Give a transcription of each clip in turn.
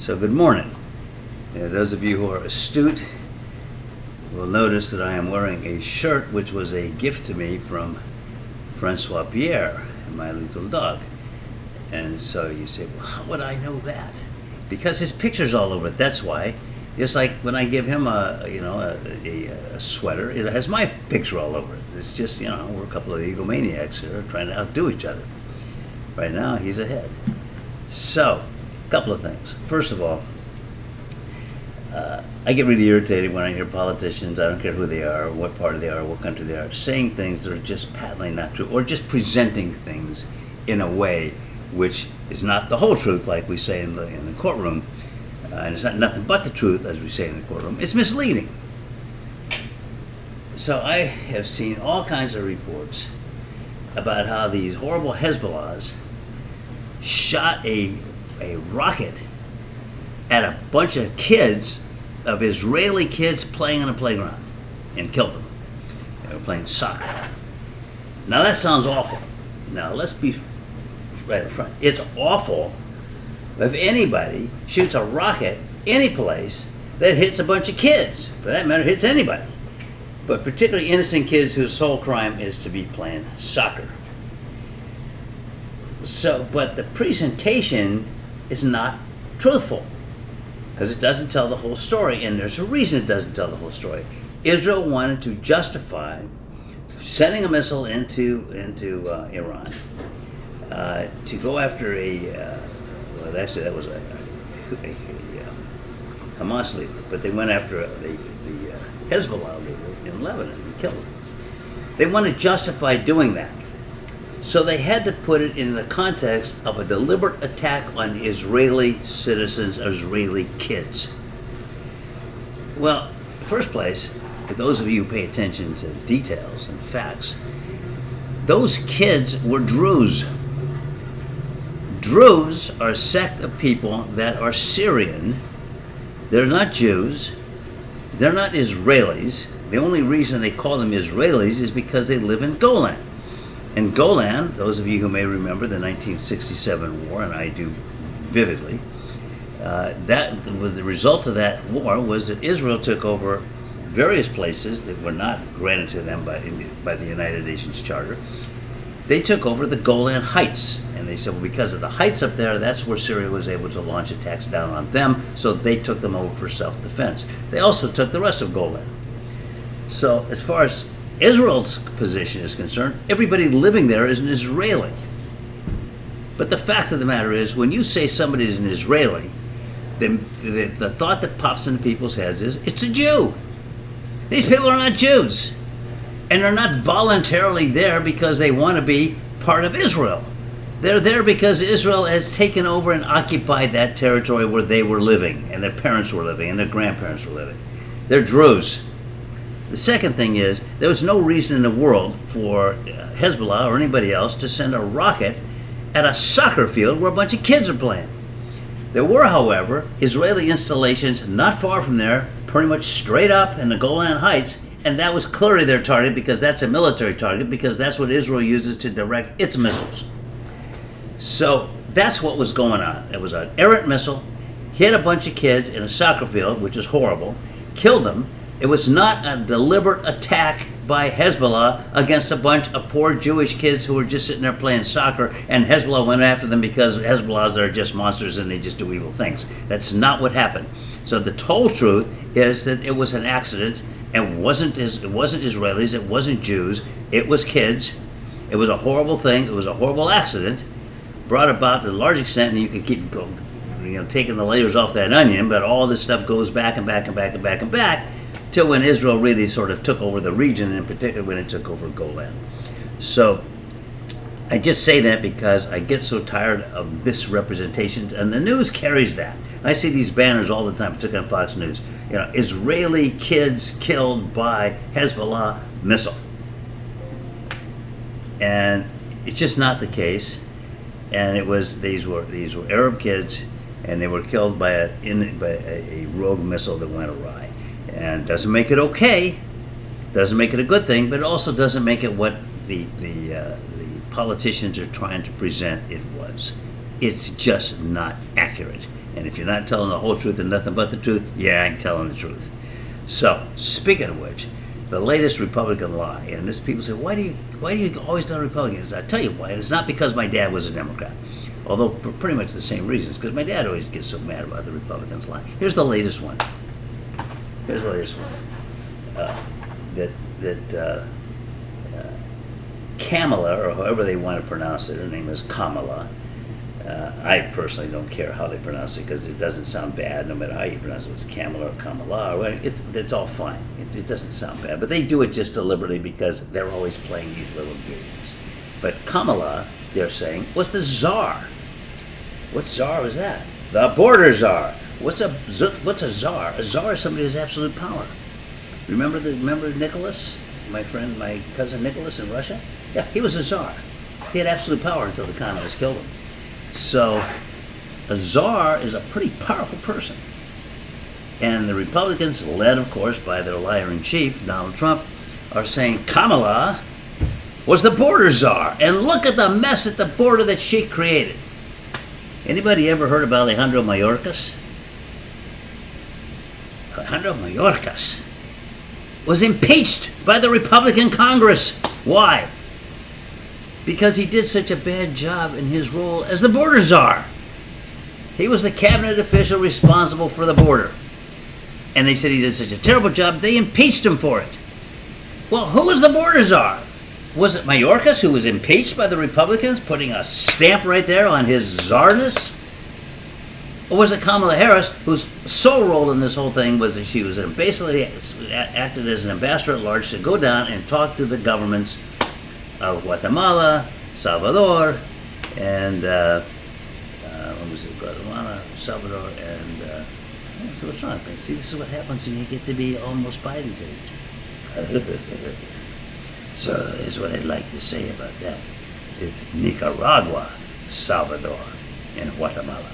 So good morning. Those of you who are astute will notice that I am wearing a shirt which was a gift to me from Francois Pierre, my little dog. And so you say, well, how would I know that? Because his picture's all over it, that's why. Just like when I give him a sweater, it has my picture all over it. It's just, we're a couple of egomaniacs here trying to outdo each other. Right now, he's ahead. So, a couple of things. First of all, I get really irritated when I hear politicians, I don't care who they are, or what party they are, or what country they are, saying things that are just patently not true, or just presenting things in a way which is not the whole truth, like we say in the courtroom. And it's not nothing but the truth, as we say in the courtroom. It's misleading. So I have seen all kinds of reports about how these horrible Hezbolahs shot a rocket at a bunch of kids, of Israeli kids playing on a playground, and killed them. They were playing soccer. Now that sounds awful. Now let's be right up front. It's awful if anybody shoots a rocket any place that hits a bunch of kids. For that matter, hits anybody. But particularly innocent kids whose sole crime is to be playing soccer. So, but the presentation is not truthful because it doesn't tell the whole story, and there's a reason it doesn't tell the whole story. Israel wanted to justify sending a missile into Iran to go after actually that was a Hamas leader, but they went after the Hezbola leader in Lebanon and killed him. They want to justify doing that. So they had to put it in the context of a deliberate attack on Israeli citizens, Israeli kids. Well, in the first place, for those of you who pay attention to details and facts, those kids were Druze. Druze are a sect of people that are Syrian. They're not Jews. They're not Israelis. The only reason they call them Israelis is because they live in Golan. And Golan, those of you who may remember the 1967 war, and I do vividly, the result of that war was that Israel took over various places that were not granted to them by the United Nations Charter. They took over the Golan Heights, and they said, well, because of the heights up there, that's where Syria was able to launch attacks down on them, so they took them over for self-defense. They also took the rest of Golan. So as far as Israel's position is concerned, everybody living there is an Israeli. But the fact of the matter is, when you say somebody is an Israeli, the thought that pops into people's heads is, it's a Jew. These people are not Jews. And they're not voluntarily there because they want to be part of Israel. They're there because Israel has taken over and occupied that territory where they were living, and their parents were living, and their grandparents were living. They're Druze. The second thing is, there was no reason in the world for Hezbollah or anybody else to send a rocket at a soccer field where a bunch of kids are playing. There were, however, Israeli installations not far from there, pretty much straight up in the Golan Heights, and that was clearly their target because that's a military target, because that's what Israel uses to direct its missiles. So that's what was going on. It was an errant missile, hit a bunch of kids in a soccer field, which is horrible, killed them. It was not a deliberate attack by Hezbollah against a bunch of poor Jewish kids who were just sitting there playing soccer, and Hezbollah went after them because Hezbollahs are just monsters and they just do evil things. That's not what happened. So the whole truth is that it was an accident, and it wasn't Israelis, it wasn't Jews, it was kids. It was a horrible thing, it was a horrible accident, brought about to a large extent, and you can keep going, taking the layers off that onion, but all this stuff goes back and back and back and back and back till when Israel really sort of took over the region, and in particular when it took over Golan. So I just say that because I get so tired of misrepresentations, and the news carries that. I see these banners all the time, particularly on Fox News. Israeli kids killed by Hezbollah missile. And it's just not the case. And these were Arab kids, and they were killed by a rogue missile that went awry. And doesn't make it okay, doesn't make it a good thing, but it also doesn't make it what the politicians are trying to present it was. It's just not accurate. And if you're not telling the whole truth and nothing but the truth, you ain't telling the truth. So, speaking of which, the latest Republican lie, and this people say, why do you always tell Republicans? I tell you why. It's not because my dad was a Democrat, although pretty much the same reasons. Because my dad always gets so mad about the Republicans lie. Here's the latest one. That Kamala, or however they want to pronounce it, her name is Kamala. I personally don't care how they pronounce it because it doesn't sound bad, no matter how you pronounce it. It's Kamala or Kamala. Or it's all fine. It doesn't sound bad. But they do it just deliberately because they're always playing these little games. But Kamala, they're saying, was the czar. What czar is that? The border czar. What's a czar? A czar is somebody who has absolute power. Remember Nicholas, my cousin Nicholas in Russia? Yeah, he was a czar. He had absolute power until the communists killed him. So, a czar is a pretty powerful person. And the Republicans, led, of course, by their liar-in-chief, Donald Trump, are saying Kamala was the border czar. And look at the mess at the border that she created. Anybody ever heard of Alejandro Mayorkas? Alejandro Mayorkas was impeached by the Republican Congress. Why? Because he did such a bad job in his role as the border czar. He was the cabinet official responsible for the border. And they said he did such a terrible job, they impeached him for it. Well, who was the border czar? Was it Mayorkas, who was impeached by the Republicans, putting a stamp right there on his czarness? Or was it Kamala Harris, whose sole role in this whole thing was that she was basically acted as an ambassador at large to go down and talk to the governments of Guatemala, Salvador, and Guatemala, Salvador, and so what's wrong? See, this is what happens when you get to be almost Biden's age. So here's what I'd like to say about that. It's Nicaragua, Salvador, and Guatemala.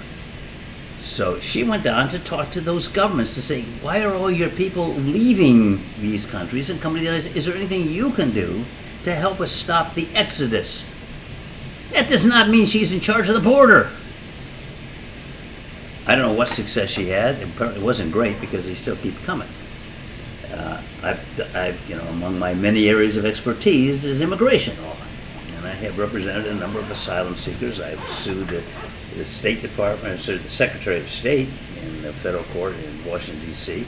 So she went down to talk to those governments to say, why are all your people leaving these countries and coming to the United States? Is there anything you can do to help us stop the exodus? That does not mean she's in charge of the border. I don't know what success she had. It wasn't great because they still keep coming. Among my many areas of expertise is immigration law, and I have represented a number of asylum seekers. I've sued the State Department, I've sued the Secretary of State in the federal court in Washington, D.C.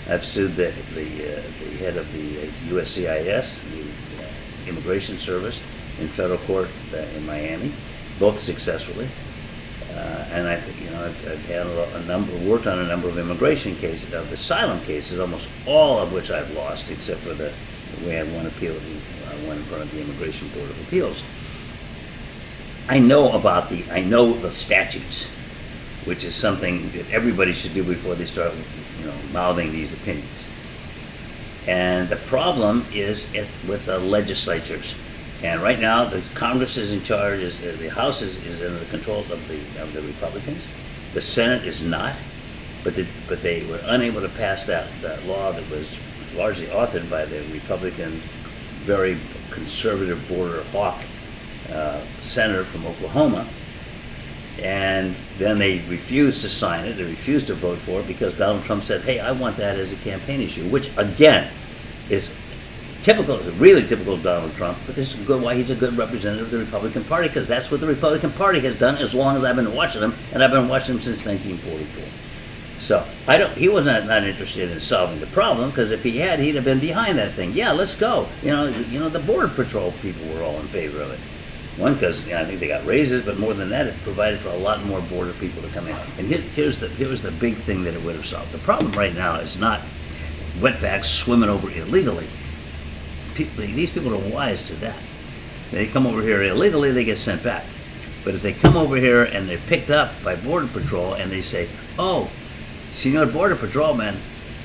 I've sued the head of the USCIS, the Immigration Service, in federal court in Miami, both successfully. And I've had worked on a number of immigration cases, of asylum cases, almost all of which I've lost, except for we had one appeal, one in front of the Immigration Board of Appeals. I know the statutes, which is something that everybody should do before they start, mouthing these opinions. And the problem is with the legislatures. And right now, the Congress is in charge. The House is under the control of the Republicans. The Senate is not, but they were unable to pass that law that was largely authored by the Republican, very conservative border hawk senator from Oklahoma. And then they refused to sign it. They refused to vote for it because Donald Trump said, "Hey, I want that as a campaign issue," which again is really typical of Donald Trump, but this is why he's a good representative of the Republican Party, because that's what the Republican Party has done as long as I've been watching them, and I've been watching them since 1944. So he was not interested in solving the problem, because if he had, he'd have been behind that thing. Yeah, let's go. The Border Patrol people were all in favor of it. One, because I think they got raises, but more than that, it provided for a lot more border people to come in. And here's the big thing that it would have solved. The problem right now is not wetbacks swimming over illegally. These people are wise to that. They come over here illegally, they get sent back. But if they come over here and they're picked up by Border Patrol and they say, "Oh, Senor Border Patrolman,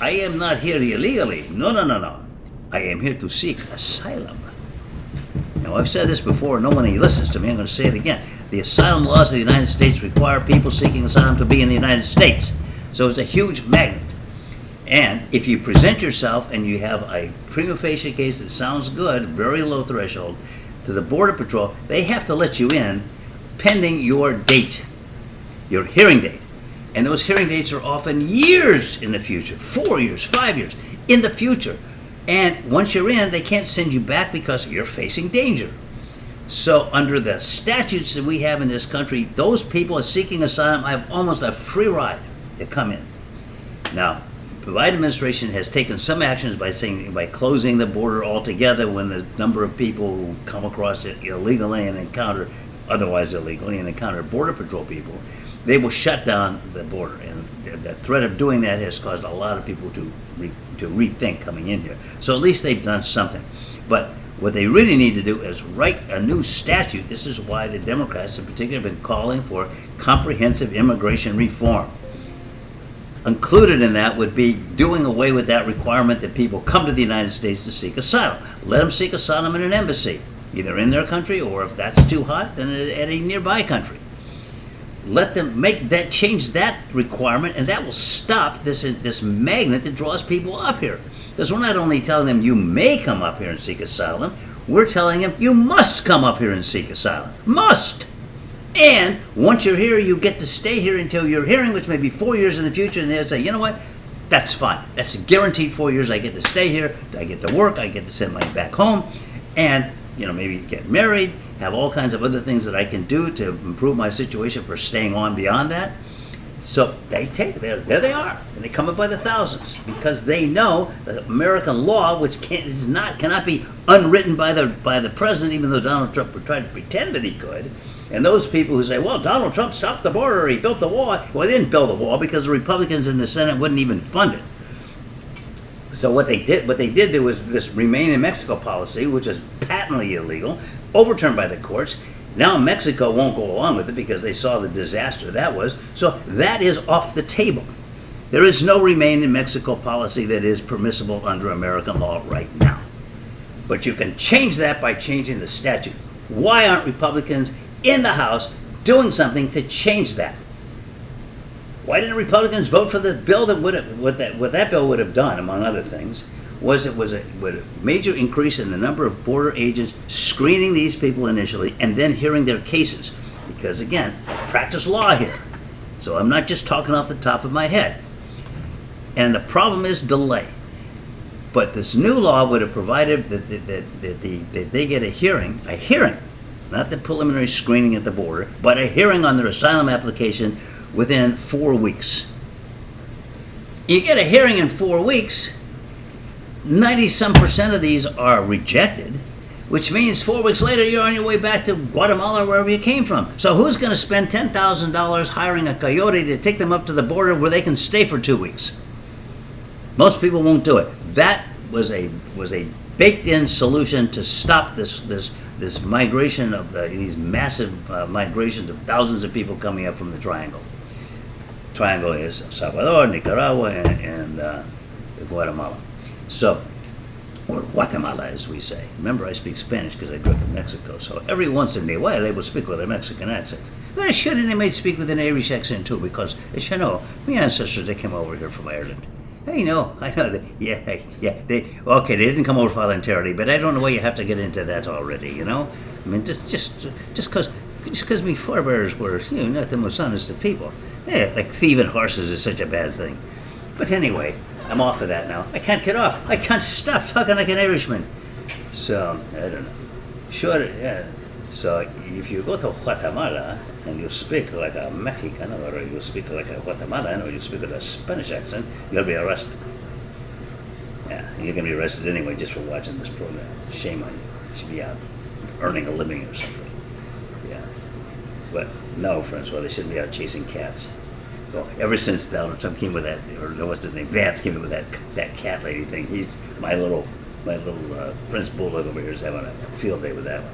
I am not here illegally. No. I am here to seek asylum." Now, I've said this before, no one listens to me, I'm going to say it again. The asylum laws of the United States require people seeking asylum to be in the United States. So it's a huge magnet. And if you present yourself and you have a prima facie case that sounds good, very low threshold, to the Border Patrol, they have to let you in pending your date. your hearing date. And those hearing dates are often years in the future, 4 years, 5 years in the future. And once you're in, they can't send you back because you're facing danger. So under the statutes that we have in this country, those people seeking asylum have almost a free ride to come in. Now, the Biden administration has taken some actions by closing the border altogether when the number of people who come across it illegally and otherwise illegally and encounter Border Patrol people. They will shut down the border, and the threat of doing that has caused a lot of people to rethink coming in here. So at least they've done something. But what they really need to do is write a new statute. This is why the Democrats in particular have been calling for comprehensive immigration reform. Included in that would be doing away with that requirement that people come to the United States to seek asylum. Let them seek asylum in an embassy, either in their country or if that's too hot, then at a nearby country. Let them change that requirement, and that will stop this magnet that draws people up here. Because we're not only telling them you may come up here and seek asylum, we're telling them you must come up here and seek asylum. Must! And once you're here, you get to stay here until your hearing, which may be 4 years in the future, and they'll say, you know what? That's fine. That's guaranteed 4 years. I get to stay here. I get to work. I get to send money back home. And maybe get married, have all kinds of other things that I can do to improve my situation for staying on beyond that. So there they are, and they come up by the thousands because they know that American law, which cannot be unwritten by the president, even though Donald Trump would try to pretend that he could. And those people who say, well, Donald Trump stopped the border, he built the wall. Well, they didn't build the wall because the Republicans in the Senate wouldn't even fund it. So what they did do was this Remain in Mexico policy, which is patently illegal, overturned by the courts. Now Mexico won't go along with it because they saw the disaster that was. So that is off the table. There is no Remain in Mexico policy that is permissible under American law right now. But you can change that by changing the statute. Why aren't Republicans in the House doing something to change that? Why didn't Republicans vote for the bill that what that bill would have done, among other things, was a major increase in the number of border agents screening these people initially and then hearing their cases. Because again, I practice law here. So I'm not just talking off the top of my head. And the problem is delay. But this new law would have provided that they get a hearing, not the preliminary screening at the border, but a hearing on their asylum application within 4 weeks. You get a hearing in 4 weeks, 90-some% of these are rejected, which means 4 weeks later you're on your way back to Guatemala or wherever you came from. So who's going to spend $10,000 hiring a coyote to take them up to the border where they can stay for 2 weeks? Most people won't do it. That was a baked-in solution to stop this migration of these massive migrations of thousands of people coming up from the Triangle. Triangle is Salvador, Nicaragua, and Guatemala. So, or Guatemala, as we say. Remember, I speak Spanish because I grew up in Mexico. So every once in a while, they will speak with a Mexican accent. Well, should they might speak with an Irish accent too, because as you know, my ancestors they came over here from Ireland. I know. They didn't come over voluntarily, but I don't know why you have to get into that already. I mean, just because me forebears were, not the most honest of people. Like thieving horses is such a bad thing. But anyway, I'm off of that now. I can't get off. I can't stop talking like an Irishman. So I don't know. Sure, yeah. So if you go to Guatemala and you speak like a Mexican or you speak like a Guatemalan or you speak with a Spanish accent, you'll be arrested. Yeah, you're going to be arrested anyway just for watching this program. Shame on you. You should be out earning a living or something. Yeah. But no, Francois, they shouldn't be out chasing cats. Well, ever since Donald Trump came with that, or what's his name, Vance came with that cat lady thing, he's my little French bulldog over here is having a field day with that one.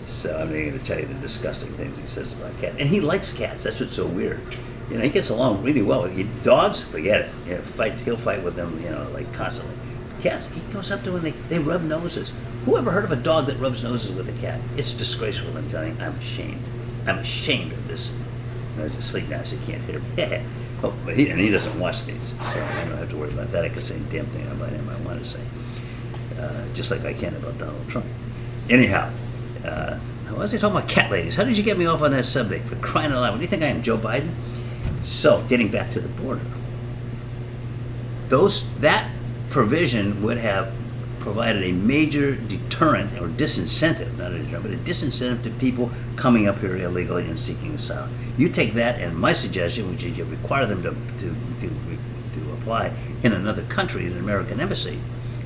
So I'm going to tell you the disgusting things he says about cats. And he likes cats. That's what's so weird. He gets along really well with dogs. Forget it. He'll fight with them, like constantly. Cats, he goes up to them and they rub noses. Who ever heard of a dog that rubs noses with a cat? It's disgraceful, I'm telling you. I'm ashamed. I'm ashamed of this. I was asleep now, so he can't hear me. But he doesn't watch these, so I don't have to worry about that. I can say a damn thing about him I want to say. Just like I can about Donald Trump. Anyhow, Why was I talking about cat ladies? How did you get me off on that subject? For crying out loud. What do you think I am, Joe Biden? So, getting back to the border. That provision would have provided a major deterrent or disincentive, not a deterrent, but a disincentive to people coming up here illegally and seeking asylum. You take that, and my suggestion, which is you require them to apply in another country, in an American embassy,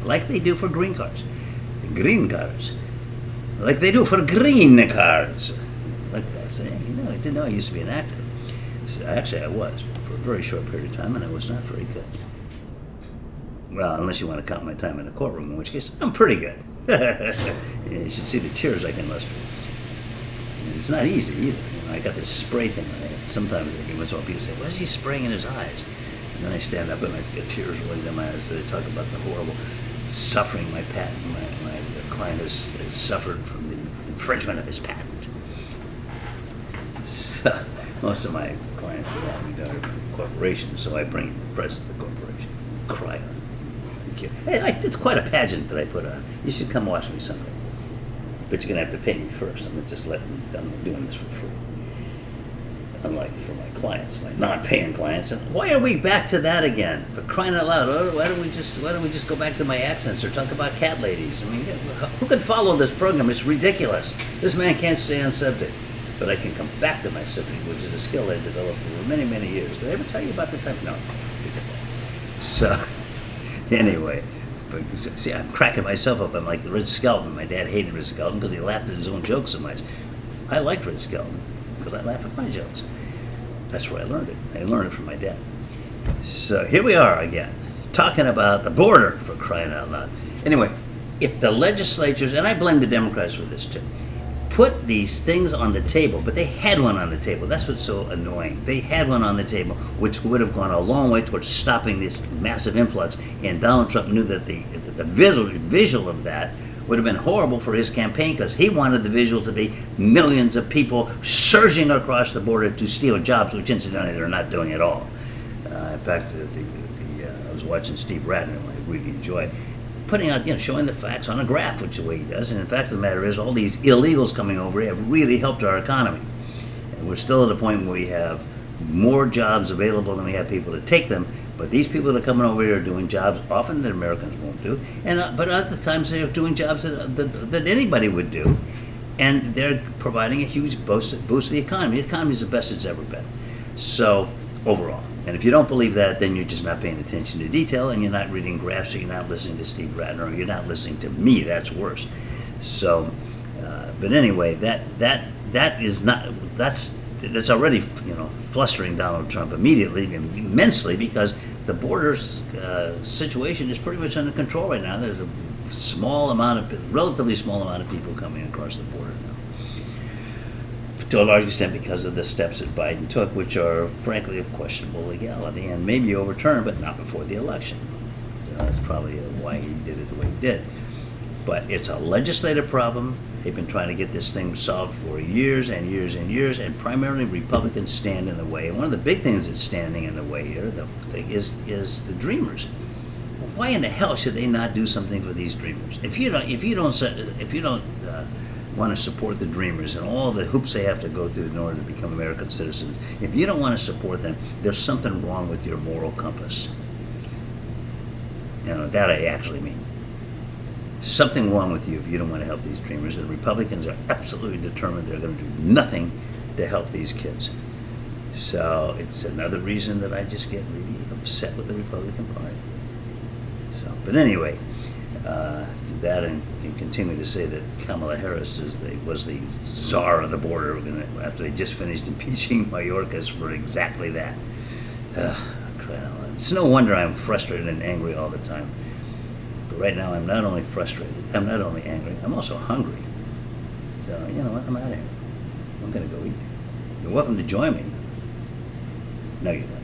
like they do for green cards. Green cards. Like they do for green cards. Like that. So, I didn't know I used to be an actor. So, actually, I was for a very short period of time, and I was not very good. Well, unless you want to count my time in the courtroom, in which case I'm pretty good. You should see the tears I can muster. It's not easy either. I got this spray thing on it. Sometimes every once in a while people say, "Why is he spraying in his eyes?" And then I stand up and I get tears rolling down my eyes. So they talk about the horrible suffering my client has suffered from the infringement of his patent. So, most of my clients have me down to corporations, so I bring the president of the corporation, cry on. Hey, it's quite a pageant that I put on. You should come watch me someday. But you're going to have to pay me first. I'm doing this for free. Unlike for my clients, my non-paying clients. And why are we back to that again? For crying out loud, why don't we just go back to my accents or talk about cat ladies? I mean, who could follow this program? It's ridiculous. This man can't stay on subject. But I can come back to my subject, which is a skill I developed over many, many years. Did I ever tell you about the time? No. So... Anyway, see, I'm cracking myself up. I'm like the Red Skelton. My dad hated Red Skelton because he laughed at his own jokes so much. I liked Red Skelton because I laugh at my jokes. That's where I learned it. I learned it from my dad. So here we are again, talking about the border, for crying out loud. Anyway, if the legislatures, and I blame the Democrats for this too, put these things on the table, but they had one on the table. That's what's so annoying. They had one on the table, which would have gone a long way towards stopping this massive influx. And Donald Trump knew that the visual of that would have been horrible for his campaign because he wanted the visual to be millions of people surging across the border to steal jobs, which incidentally they're not doing at all. In fact, I was watching Steve Ratner, who I really enjoy, putting out, showing the facts on a graph, which is the way he does. And in fact, the matter is, all these illegals coming over have really helped our economy. And we're still at a point where we have more jobs available than we have people to take them. But these people that are coming over here are doing jobs often that Americans won't do, and but other times they're doing jobs that anybody would do, and they're providing a huge boost to the economy. The economy is the best it's ever been. So overall. And if you don't believe that, then you're just not paying attention to detail, and you're not reading graphs, or you're not listening to Steve Ratner, or you're not listening to me. That's worse. So, but anyway, that is not that's already flustering Donald Trump immensely because the border's situation is pretty much under control right now. There's a relatively small amount of people coming across the border now. To a large extent because of the steps that Biden took, which are frankly of questionable legality and maybe overturned, but not before the election. So that's probably why he did it the way he did. But it's a legislative problem. They've been trying to get this thing solved for years and years and years, and primarily Republicans stand in the way. And one of the big things that's standing in the way here, is the Dreamers. Why in the hell should they not do something for these Dreamers? If you don't want to support the Dreamers and all the hoops they have to go through in order to become American citizens, if you don't want to support them, there's something wrong with your moral compass. That I actually mean. Something wrong with you if you don't want to help these Dreamers. And Republicans are absolutely determined they're going to do nothing to help these kids. So it's another reason that I just get really upset with the Republican Party. So, but anyway, that and can continue to say that Kamala Harris was the czar of the border after they just finished impeaching Mayorkas for exactly that. It's no wonder I'm frustrated and angry all the time. But right now I'm not only frustrated, I'm not only angry, I'm also hungry. So you know what, I'm out of here. I'm going to go eat. You're welcome to join me. No, you're not.